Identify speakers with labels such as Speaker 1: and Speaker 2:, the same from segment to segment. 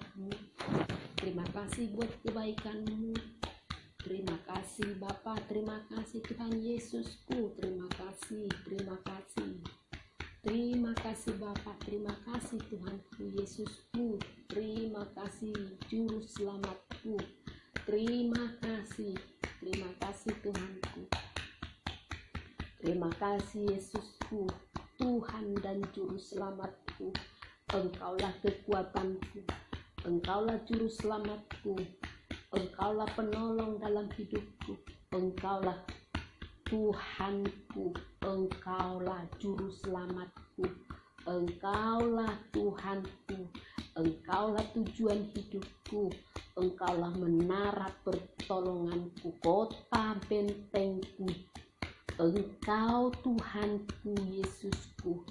Speaker 1: anugerah-Mu. Terima kasih buat kebaikan-Mu. Terima kasih Bapa, terima kasih Tuhan Yesusku, terima kasih. Terima kasih Bapa, terima kasih Tuhanku Yesusku, terima kasih Juru Selamatku, terima kasih Tuhanku, terima kasih Yesusku, Tuhan dan Juru Selamatku. Engkaulah kekuatanku, Engkaulah Juru Selamatku, Engkaulah penolong dalam hidupku, Engkaulah Tuhanku, Engkaulah Juru Selamatku, Engkaulah Tuhanku, Engkaulah tujuan hidupku, Engkaulah menara pertolonganku, kota bentengku, Engkau Tuhanku Yesusku,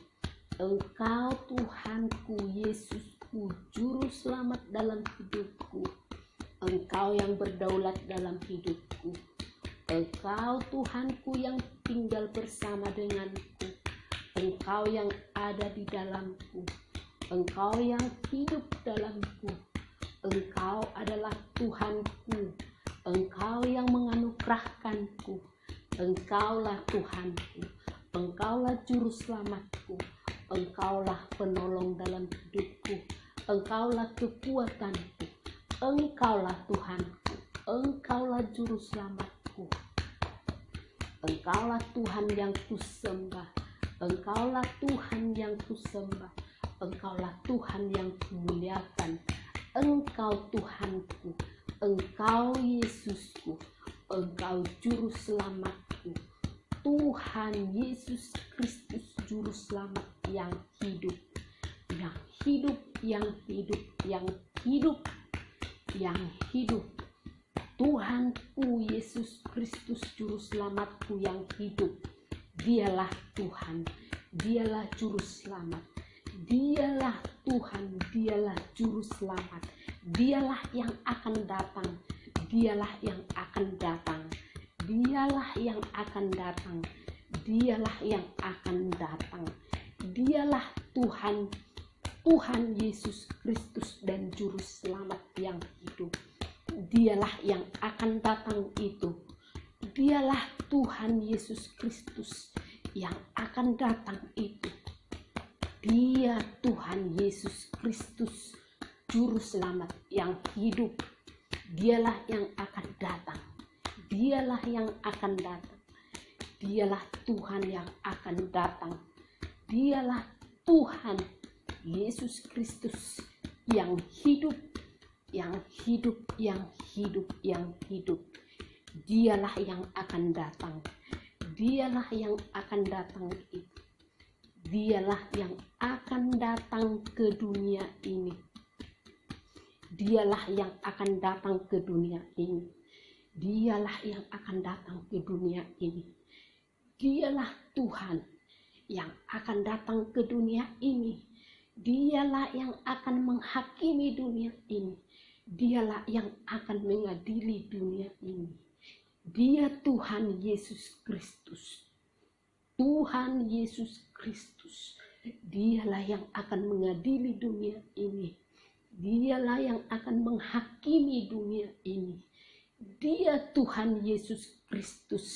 Speaker 1: Engkau Tuhanku Yesusku, Juru Selamat dalam hidupku, Engkau yang berdaulat dalam hidupku, Engkau Tuhanku yang tinggal bersama denganku, Engkau yang ada di dalamku, Engkau yang hidup dalamku, Engkau adalah Tuhanku, Engkau yang menganugerahkanku, Engkaulah Tuhanku, Engkaulah Juru Selamatku, Engkaulah penolong dalam hidupku, Engkaulah kekuatanku, Engkaulah Tuhanku, Engkaulah Juru Selamatku, Engkaulah Tuhan yang kusembah, Engkaulah Tuhan yang kusembah, Engkaulah Tuhan yang kumuliakan, Engkau Tuhanku, Engkau Yesusku, Engkau Juru Selamatku, Tuhan Yesus Kristus Juru Selamat yang hidup, yang hidup, yang hidup, yang hidup, yang hidup. Tuhanku Yesus Kristus Juru Selamatku yang hidup. Dialah Tuhan, Dialah Juru Selamat, Dialah Tuhan, Dialah Juru Selamat, Dialah yang akan datang, Dialah yang akan datang, Dialah yang akan datang, Dialah yang akan datang, Dialah Tuhan, Tuhan Yesus Kristus dan Juru Selamat yang hidup. Dialah yang akan datang itu. Dialah Tuhan Yesus Kristus yang akan datang itu. Dia Tuhan Yesus Kristus Juru Selamat yang hidup. Dialah yang akan datang. Dialah yang akan datang. Dialah Tuhan yang akan datang. Dialah Tuhan Yesus Kristus yang hidup, yang hidup, yang hidup, yang hidup. Dialah yang akan datang. Dialah yang akan datang itu. Dialah yang akan datang ke dunia ini. Dialah yang akan datang ke dunia ini. Dialah yang akan datang ke dunia ini. Dialah Tuhan yang akan datang ke dunia ini. Dialah yang akan menghakimi dunia ini. Dialah yang akan mengadili dunia ini. Dia Tuhan Yesus Kristus. Tuhan Yesus Kristus. Dialah yang akan mengadili dunia ini. Dialah yang akan menghakimi dunia ini. Dia Tuhan Yesus Kristus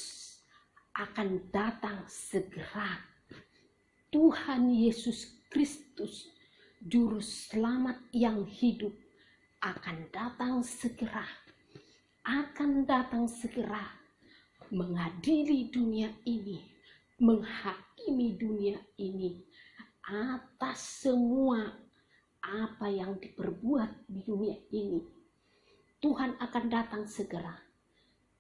Speaker 1: akan datang segera. Tuhan Yesus Kristus, Juru Selamat yang hidup, akan datang segera. Akan datang segera mengadili dunia ini, menghakimi dunia ini atas semua apa yang diperbuat di dunia ini. Tuhan akan datang segera.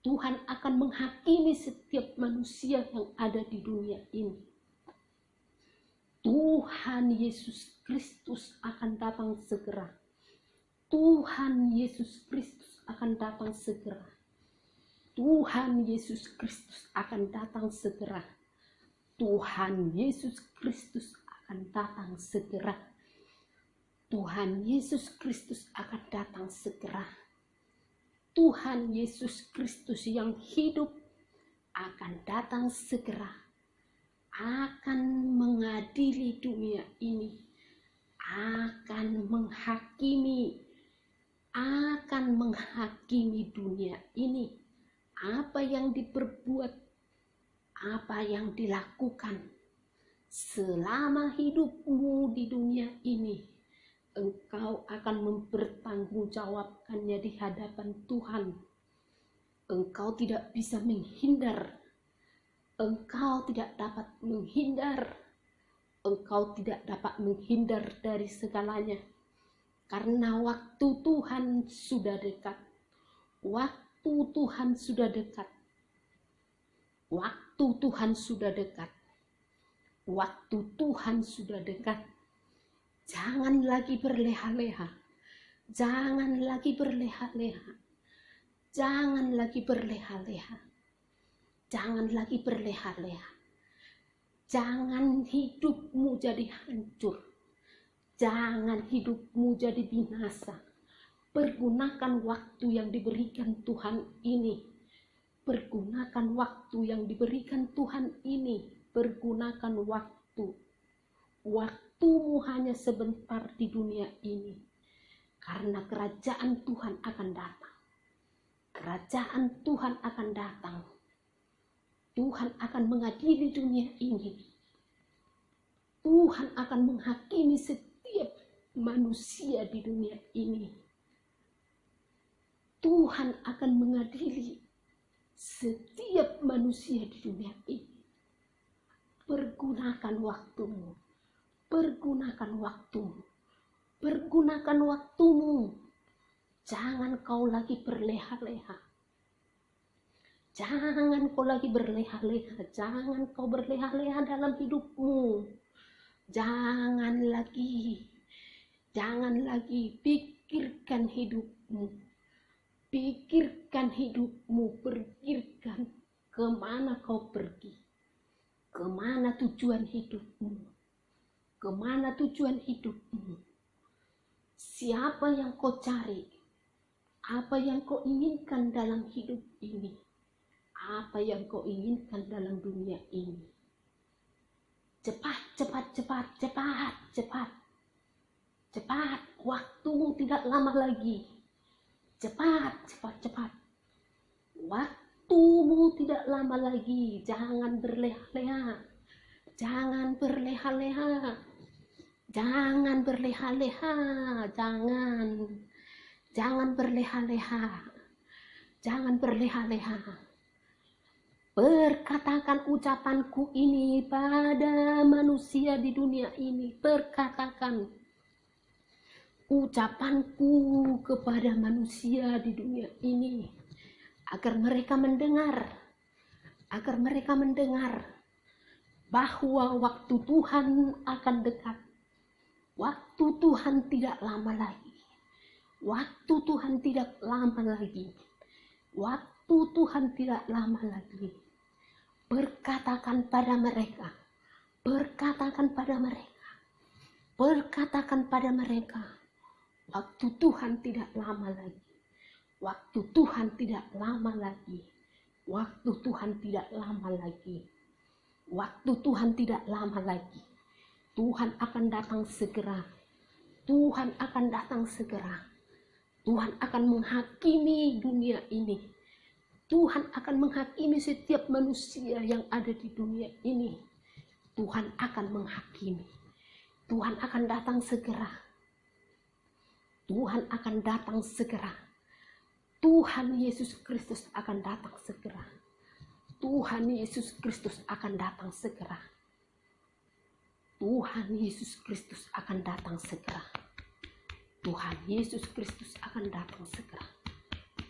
Speaker 1: Tuhan akan menghakimi setiap manusia yang ada di dunia ini. Tuhan Yesus Kristus akan datang segera. Tuhan Yesus Kristus akan datang segera. Tuhan Yesus Kristus akan datang segera. Tuhan Yesus Kristus akan datang segera. Tuhan Yesus Kristus akan datang segera. Tuhan Yesus Kristus yang hidup akan datang segera. Akan mengadili dunia ini. Akan menghakimi akan menghakimi dunia ini. Apa yang diperbuat, apa yang dilakukan selama hidupmu di dunia ini, engkau akan mempertanggungjawabkannya di hadapan Tuhan. Engkau tidak bisa menghindar. Engkau tidak dapat menghindar. Engkau tidak dapat menghindar dari segalanya. Karena waktu Tuhan sudah dekat. Waktu Tuhan sudah dekat. Waktu Tuhan sudah dekat. Waktu Tuhan sudah dekat. Jangan lagi berleha-leha. Jangan lagi berleha-leha. Jangan lagi berleha-leha. Jangan lagi berleha-leha. Jangan hidupmu jadi hancur. Jangan hidupmu jadi binasa. Pergunakan waktu yang diberikan Tuhan ini. Pergunakan waktu yang diberikan Tuhan ini. Pergunakan waktu. Waktumu hanya sebentar di dunia ini. Karena kerajaan Tuhan akan datang. Kerajaan Tuhan akan datang. Tuhan akan mengadili dunia ini. Tuhan akan menghakimi setiap manusia di dunia ini. Tuhan akan mengadili setiap manusia di dunia ini. Pergunakan waktumu. Pergunakan waktumu. Pergunakan waktumu. Jangan kau lagi berleha-leha. Jangan kau lagi berleha-leha. Jangan kau berleha-leha dalam hidupmu. Jangan lagi. Jangan lagi. Pikirkan hidupmu. Pikirkan hidupmu. Pikirkan kemana kau pergi. Kemana tujuan hidupmu. Kemana tujuan hidupmu. Siapa yang kau cari. Apa yang kau inginkan dalam hidup ini. Apa yang kau inginkan dalam dunia ini. Cepat, cepat, cepat, cepat, cepat. Cepat, waktumu tidak lama lagi. Cepat, cepat, cepat. Waktumu tidak lama lagi. Jangan berleha-leha. Jangan berleha-leha. Jangan berleha-leha. Jangan berleha-leha. Jangan berleha-leha. Perkatakan ucapanku ini pada manusia di dunia ini. Perkatakan ucapanku kepada manusia di dunia ini. Agar mereka mendengar. Agar mereka mendengar bahwa waktu Tuhan akan dekat. Waktu Tuhan tidak lama lagi. Waktu Tuhan tidak lama lagi. Waktu Tuhan tidak lama lagi. Berkatakan pada mereka. Berkatakan pada mereka. Berkatakan pada mereka. Waktu Tuhan tidak lama lagi. Waktu Tuhan tidak lama lagi. Waktu Tuhan tidak lama lagi. Waktu Tuhan tidak lama lagi. Tuhan akan datang segera. Tuhan akan datang segera. Tuhan akan menghakimi dunia ini. Tuhan akan menghakimi setiap manusia yang ada di dunia ini. Tuhan akan menghakimi. Tuhan akan datang segera. Tuhan akan datang segera. Tuhan Yesus Kristus akan datang segera. Tuhan Yesus Kristus akan datang segera. Tuhan Yesus Kristus akan datang segera. Tuhan Yesus Kristus akan datang segera.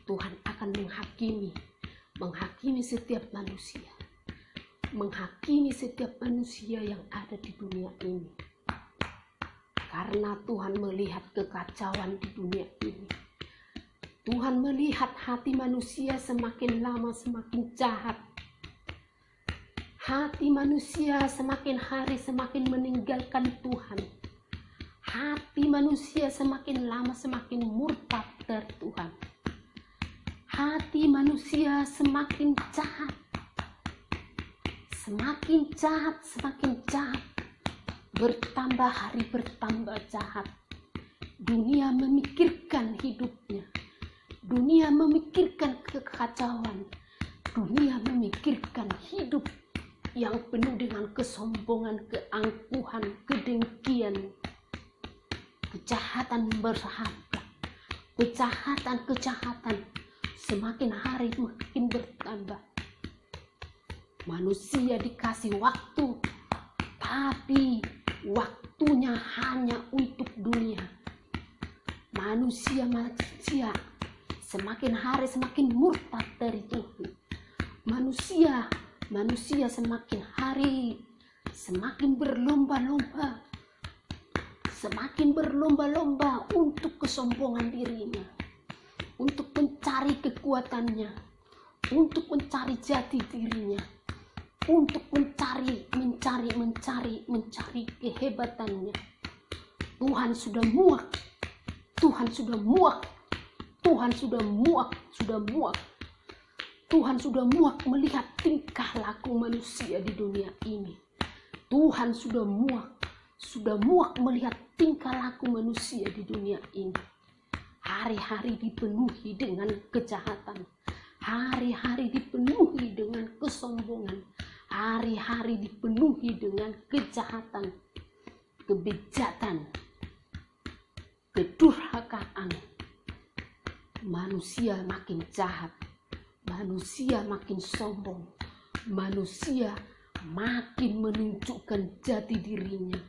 Speaker 1: Tuhan akan menghakimi setiap manusia. Menghakimi setiap manusia yang ada di dunia ini. Karena Tuhan melihat kekacauan di dunia ini. Tuhan melihat hati manusia semakin lama semakin jahat. Hati manusia semakin hari semakin meninggalkan Tuhan. Hati manusia semakin lama semakin murtad dari Tuhan. Hati manusia semakin jahat. Semakin jahat, semakin jahat. Bertambah hari bertambah jahat. Dunia memikirkan hidupnya. memikirkan kekacauan. Dunia memikirkan hidup yang penuh dengan kesombongan, keangkuhan, kedengkian, kejahatan bersahabat, kejahatan semakin hari makin bertambah. Manusia dikasih waktu, tapi waktunya hanya untuk dunia. Manusia semakin hari semakin murtad dari Tuhan. Manusia semakin hari semakin berlomba-lomba untuk kesombongan dirinya, untuk mencari kekuatannya, untuk mencari jati dirinya, untuk mencari kehebatannya. Tuhan sudah muak melihat tingkah laku manusia di dunia ini. Tuhan sudah muak melihat tingkah laku manusia di dunia ini. Hari-hari dipenuhi dengan kejahatan, hari-hari dipenuhi dengan kesombongan, hari-hari dipenuhi dengan kejahatan, kebejatan, kedurhakaan. Manusia makin jahat, manusia makin sombong, manusia makin menunjukkan jati dirinya,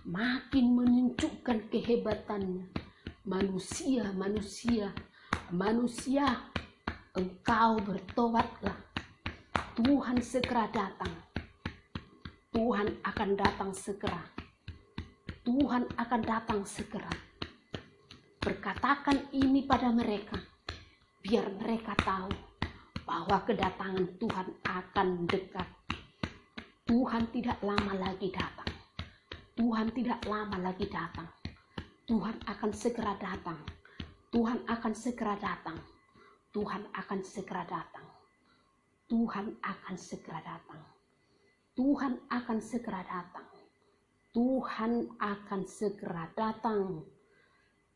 Speaker 1: makin menunjukkan kehebatannya. Manusia, engkau bertobatlah. Tuhan segera datang. Tuhan akan datang segera. Tuhan akan datang segera. Berkatakan ini pada mereka, biar mereka tahu bahwa kedatangan Tuhan akan dekat. Tuhan tidak lama lagi datang. Tuhan tidak lama lagi datang. Tuhan akan segera datang. Tuhan akan segera datang. Tuhan akan segera datang. Tuhan akan segera datang. Tuhan akan segera datang. Tuhan akan segera datang.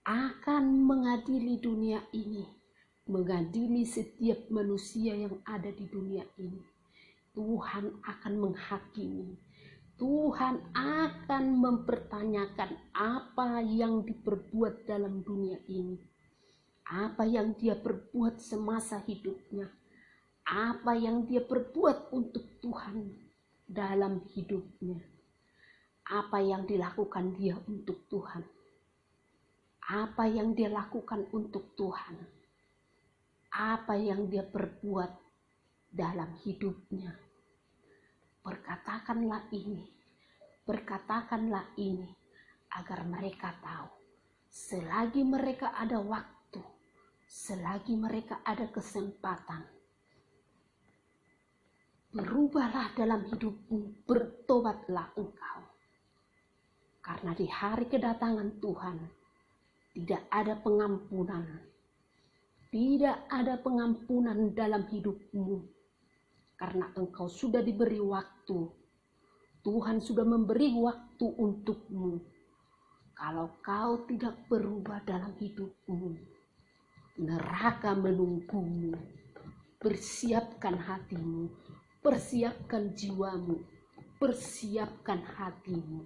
Speaker 1: Akan mengadili dunia ini, mengadili setiap manusia yang ada di dunia ini. Tuhan akan menghakimi. Tuhan akan mempertanyakan apa yang diperbuat dalam dunia ini. Apa yang dia perbuat semasa hidupnya. Apa yang dia perbuat untuk Tuhan dalam hidupnya. Apa yang dilakukan dia untuk Tuhan. Apa yang dia lakukan untuk Tuhan. Apa yang dia perbuat dalam hidupnya. Berkatakanlah ini agar mereka tahu. Selagi mereka ada waktu, selagi mereka ada kesempatan, berubahlah dalam hidupmu, bertobatlah engkau. Karena di hari kedatangan Tuhan, tidak ada pengampunan. Tidak ada pengampunan dalam hidupmu. Karena engkau sudah diberi waktu. Tuhan sudah memberi waktu untukmu. Kalau kau tidak berubah dalam hidupmu, neraka menunggumu. Persiapkan hatimu. Persiapkan jiwamu. Persiapkan hatimu.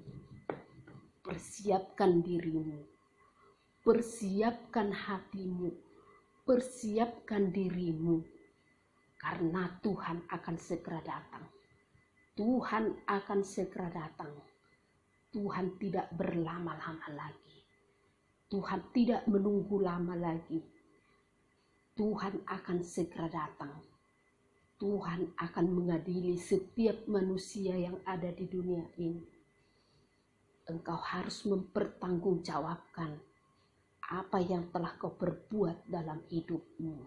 Speaker 1: Persiapkan dirimu. Persiapkan hatimu, persiapkan dirimu, karena Tuhan akan segera datang. Tuhan akan segera datang. Tuhan tidak berlama-lama lagi. Tuhan tidak menunggu lama lagi. Tuhan akan segera datang. Tuhan akan mengadili setiap manusia yang ada di dunia ini. Engkau harus mempertanggungjawabkan apa yang telah kau perbuat dalam hidupmu.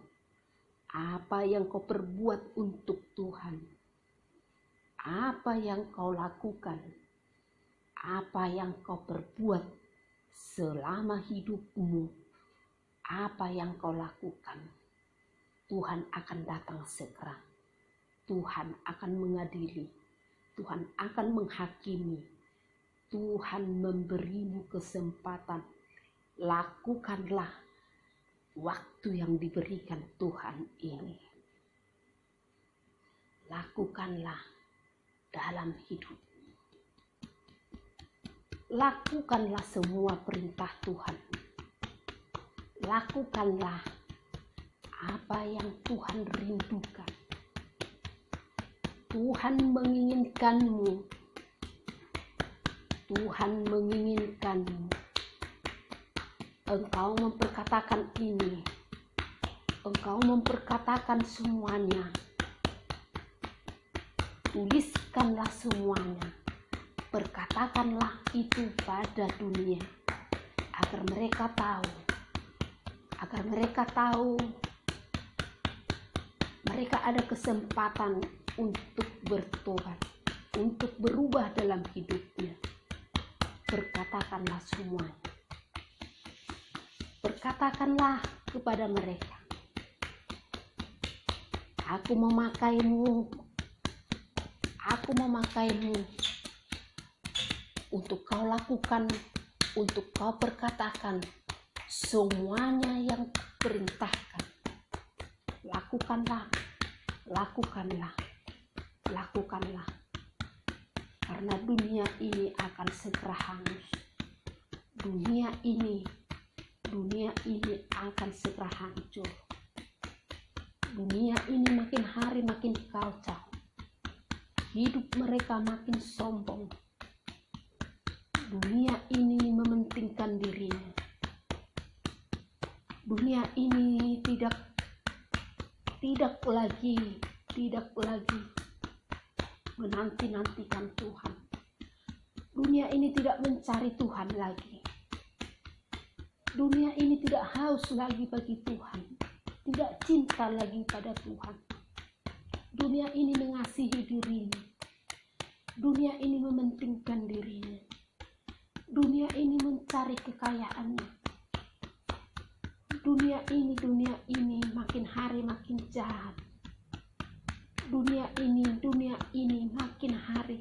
Speaker 1: Apa yang kau perbuat untuk Tuhan. Apa yang kau lakukan. Apa yang kau perbuat selama hidupmu. Apa yang kau lakukan. Tuhan akan datang segera. Tuhan akan mengadili. Tuhan akan menghakimi. Tuhan memberimu kesempatan. Lakukanlah waktu yang diberikan Tuhan ini. Lakukanlah dalam hidup. Lakukanlah semua perintah Tuhan. Lakukanlah apa yang Tuhan rindukan. Tuhan menginginkanmu. Tuhan menginginkanmu. Engkau memperkatakan ini. Engkau memperkatakan semuanya. Tuliskanlah semuanya. Perkatakanlah itu pada dunia. Agar mereka tahu. Agar mereka tahu. Mereka ada kesempatan untuk bertobat. Untuk berubah dalam hidupnya. Berkatakanlah semuanya. Berkatakanlah kepada mereka. Aku memakaimu. Aku memakaimu untuk kau lakukan, untuk kau perkatakan semuanya yang perintahkan. Lakukanlah, lakukanlah, lakukanlah. Karena dunia ini akan segera hangus. Dunia ini akan segera hancur. Dunia ini makin hari makin kacau. Hidup mereka makin sombong. Dunia ini mementingkan dirinya. Dunia ini tidak lagi menanti-nantikan Tuhan. Dunia ini tidak mencari Tuhan lagi. Dunia ini tidak haus lagi bagi Tuhan. Tidak cinta lagi pada Tuhan. Dunia ini mengasihi dirinya. Dunia ini mementingkan dirinya. Dunia ini mencari kekayaannya. Dunia ini makin hari makin jahat. Dunia ini makin hari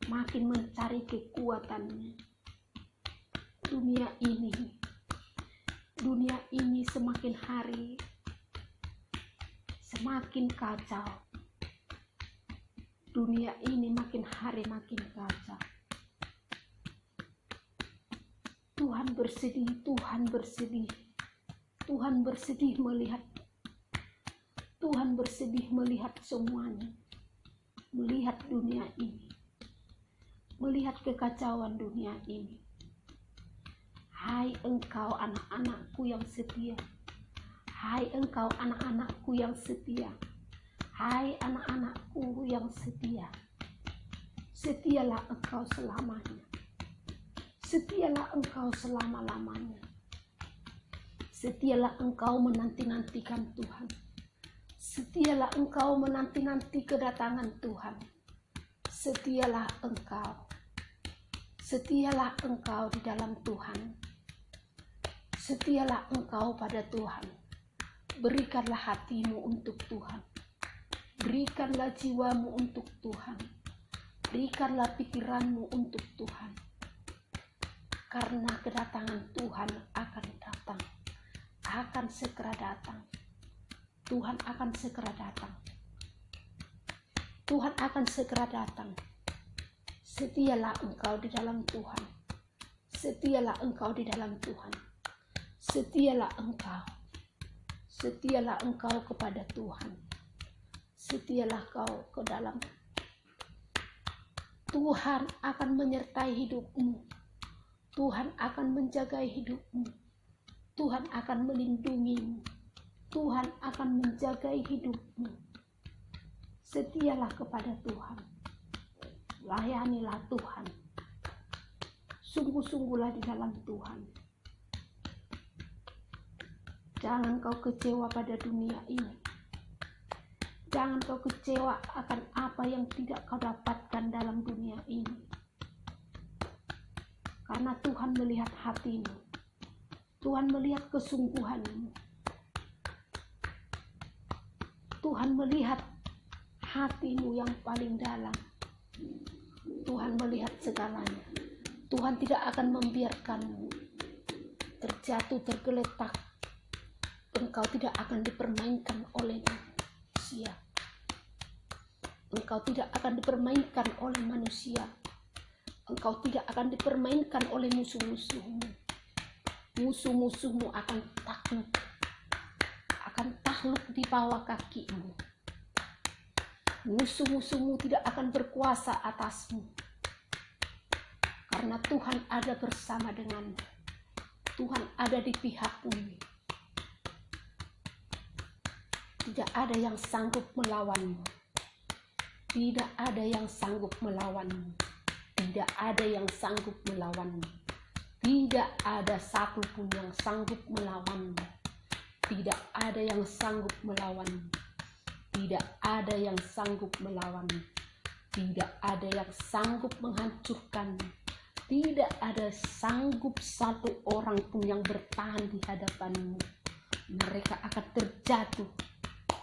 Speaker 1: makin mencari kekuatannya. Dunia ini semakin hari semakin kacau. Dunia ini makin hari makin kacau. Tuhan bersedih, Tuhan bersedih. Tuhan bersedih melihat. Tuhan bersedih melihat semuanya. Melihat dunia ini. Melihat kekacauan dunia ini. Hai engkau anak-anakku yang setia. Hai engkau anak-anakku yang setia. Hai anak-anakku yang setia. Setialah engkau selamanya. Setialah engkau selama-lamanya. Setialah engkau menanti-nantikan Tuhan. Setialah engkau menanti-nanti kedatangan Tuhan. Setialah engkau. Setialah engkau di dalam Tuhan. Setialah engkau pada Tuhan. Berikanlah hatimu untuk Tuhan. Berikanlah jiwamu untuk Tuhan. Berikanlah pikiranmu untuk Tuhan. Karena kedatangan Tuhan akan datang. Akan segera datang. Tuhan akan segera datang. Tuhan akan segera datang. Setialah engkau di dalam Tuhan. Setialah engkau di dalam Tuhan. Setialah engkau. Setialah engkau kepada Tuhan. Setialah kau ke dalam. Tuhan akan menyertai hidupmu. Tuhan akan menjaga hidupmu. Tuhan akan melindungimu. Tuhan akan menjaga hidupmu. Setialah kepada Tuhan. Layanilah Tuhan. Sungguh-sungguhlah di dalam Tuhan. Jangan kau kecewa pada dunia ini. Jangan kau kecewa akan apa yang tidak kau dapatkan dalam dunia ini. Karena Tuhan melihat hatimu. Tuhan melihat kesungguhanmu. Tuhan melihat hatimu yang paling dalam. Tuhan melihat segalanya. Tuhan tidak akan membiarkanmu terjatuh, tergeletak engkau tidak akan dipermainkan oleh manusia. Engkau tidak akan dipermainkan oleh manusia. Engkau tidak akan dipermainkan oleh musuh-musuhmu. Musuh-musuhmu akan takluk di bawah kakimu. Musuh-musuhmu tidak akan berkuasa atasmu. Karena Tuhan ada bersama denganmu. Tuhan ada di pihakmu. Tidak ada yang sanggup melawanmu. Tidak ada yang sanggup melawanmu. Tidak ada yang sanggup melawanmu. Tidak ada satupun yang sanggup melawanmu. Tidak ada yang sanggup melawanmu. Tidak ada yang sanggup melawanmu. Tidak ada yang sanggup menghancurkanmu. Tidak ada sanggup satu orang pun yang bertahan di hadapanmu. Mereka akan terjatuh,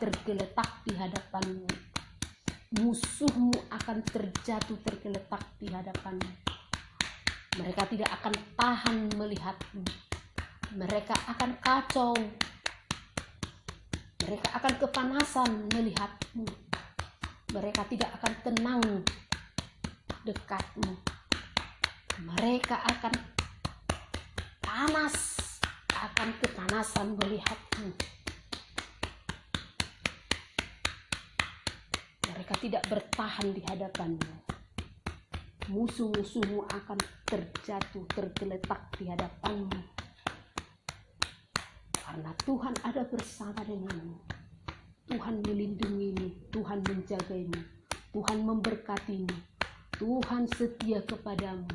Speaker 1: tergeletak di hadapanmu. Musuhmu akan terjatuh, tergeletak di hadapanmu. Mereka tidak akan tahan melihatmu. Mereka akan kacau. Mereka akan kepanasan melihatmu. Mereka tidak akan tenang dekatmu. Mereka akan panas, akan kepanasan melihatmu. Mereka tidak bertahan di hadapanmu. Musuh-musuhmu akan terjatuh, tergeletak di hadapanmu. Karena Tuhan ada bersama denganmu. Tuhan melindungimu, Tuhan menjagaimu, Tuhan memberkatimu, Tuhan setia kepadamu,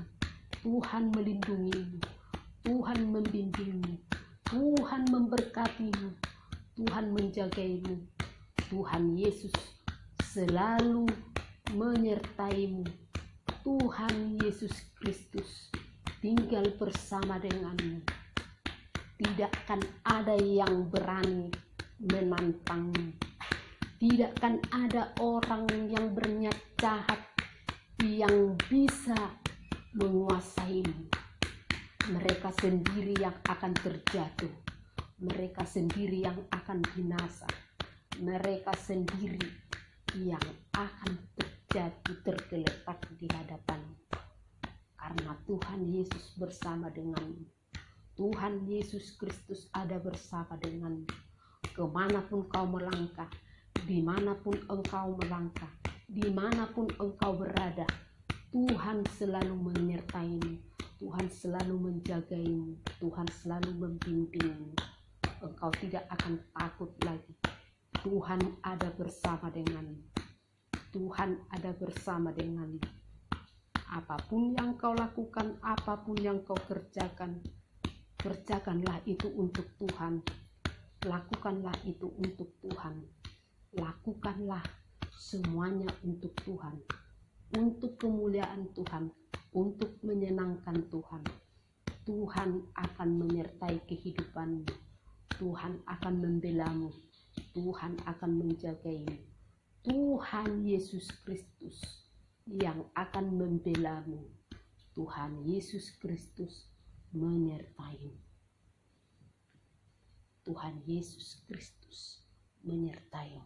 Speaker 1: Tuhan melindungimu, Tuhan membimbingmu, Tuhan memberkatimu, Tuhan menjagaimu. Tuhan Yesus selalu menyertaimu. Tuhan Yesus Kristus tinggal bersama denganmu. Tidak akan ada yang berani menantangmu. Tidak akan ada orang yang berniat jahat yang bisa menguasaimu. Mereka sendiri yang akan terjatuh. Mereka sendiri yang akan binasa. Mereka sendiri yang akan terjatuh, tergeletak di hadapanmu. Karena Tuhan Yesus bersama denganmu. Tuhan Yesus Kristus ada bersama denganmu. Kemanapun kau melangkah, dimanapun engkau melangkah, dimanapun engkau berada, Tuhan selalu menyertaimu, Tuhan selalu menjagaimu, Tuhan selalu membimbingmu. Engkau tidak akan takut lagi. Tuhan ada bersama denganmu. Tuhan ada bersama denganmu. Apapun yang kau lakukan, apapun yang kau kerjakan, kerjakanlah itu untuk Tuhan. Lakukanlah itu untuk Tuhan. Lakukanlah semuanya untuk Tuhan. Untuk kemuliaan Tuhan. Untuk menyenangkan Tuhan. Tuhan akan menyertai kehidupanmu. Tuhan akan membelamu. Tuhan akan menjagaimu. Tuhan Yesus Kristus yang akan membelamu. Tuhan Yesus Kristus menyertaimu. Tuhan Yesus Kristus menyertai